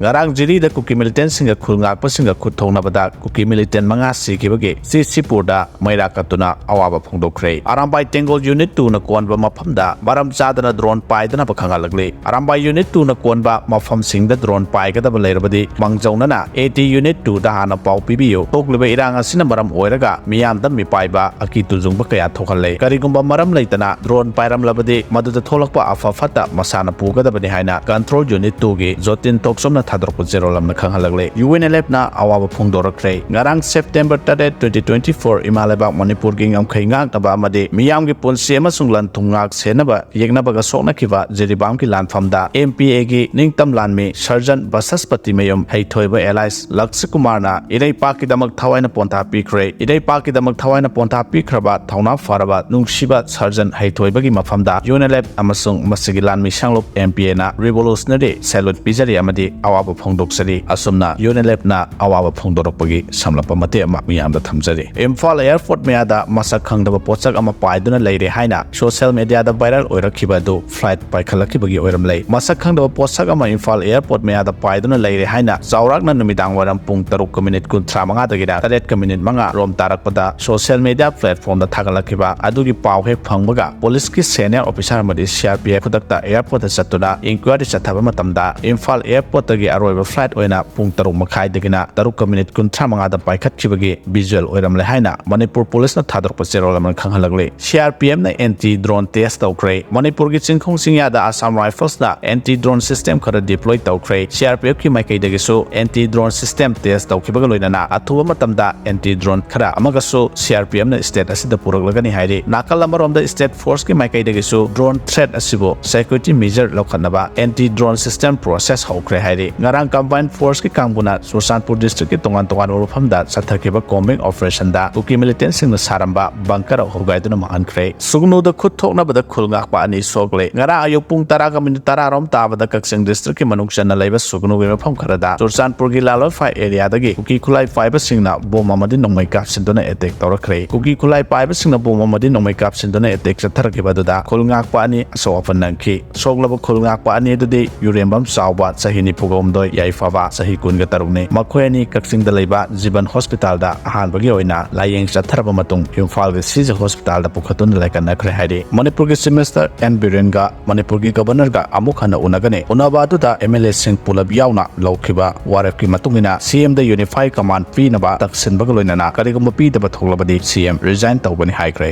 ngarang jiri da Kuki militant singa khulngak pasinga khuthongnabada Kuki militant manga sikibagi Ccpur da maira katuna awaba phongdokre Arambai Tengol Unit 2 na konba mafamda baram chadana drone paidana pakhangalagli Arambai Unit 2 na konba mafam singda drone paigada balerabadi mangjaunana AT Unit 2 da hana pau pibiyo tokleba irang asina maram oiraga miyam da mi paiba akitujungba kaya thokhalle karigumba maram leitana drone pairam labadi maduda tholakpa afa fata masana pugada bani haina control unit 2 gi jotin toksomna thadrokpa zerolam na khangalagle UNLF na awaba phongdorakre ngarang September 3 2024 imaleba Manipur gi ngamkhai ngak taba amade miyam gi punsi amasung lan thungak senaba yegnabaga sokna kiwa jeribam ki lanfamda MPA gi ningtam lanmi surgeon basaspati mayum heithoiba allies Kumar na idai paki damak thawaina ponta pikre idai paki damak thawaina ponta pikraba thauna faraba nungsiba surgeon heithoibagi mafamda UNLF amasung masigi lanmi sanglop MPA na revolutionary salute pijari amadi awaba phongdoksari asumna UNLF na awaba phongdorokpagi samlapa mate ama miyamda thamjari Imphal airport meada masak khangdaba pochak ama paiduna leire haina social media da viral oirakhiba du flight paikhalakibagi oiramlei masak khangdaba pochak ama Imphal airport meada paiduna leire haina zawrakna numidang waram pung taruk minute kuntra manga dagida taret minute manga rom tarak pada social media platform da thagalakiba adugi paw he phangbaga police ki senior officer amadi CRPF khudakta airport chatuna inquiry chathaba matamda Imphal airport gi Aroiba flight oina pung taruk makhai dagina taruk minute kuntra manga da paikhat khibagi visual oiramle haina Manipur police na thadrok pa cherolam khanghalagle CRPF na anti drone test tawkre Manipur gi chingkhong singya da Assam Rifles na anti drone system khara deploy tawkre CRPF ki maikai dagi so anti drone system test tawkibaga loinana athuba matamda anti drone khara amagaso CRPF na state asida puraglagani hairi nakal amarom da state force ki maikai dagi so drone threat asibo security measure lokhanaba anti drone system process hokre hairi ngarang combined force ki kangbuna Susanpur district ki tongan uruphamda sathakiba combing operation da Kuki militant sing na saramba bankara hogaiduna mahankre sugnu da khut thokna bada khulngak pa ani sogle ngara ayuk pung 10 rom tabada kaksing district ki manungchana laiba sugnu ge mafam kharada Susanpur gi lalofai area dagi Kuki khulai fiber singna bom amadi nongmai kapsindona attack tawrakre Kuki khulai fiber singna bom amadi nongmai kapsindona attack chatharakibadada khulngak pa ani asopan nangki soglaba khulngak pa ani dudi yurembam sawba sahini phugomdoi yaifaba sahi kunga tarukne makhoi kaksing da laiba jiban hospital da ahan bagi oina layeng chatharaba matung Imphal ge Sibei hospital da pukhatun laikan nakhre hairi Manipur ge semester and Biren ga Manipur ge governor ga amukhana unagane unabadu da MLA sing pulab yauna lokhiba warep ki matungina CM da unify command pi naba taksin bagaloina na karigum pi da batholabadi CM resign tawbani haikre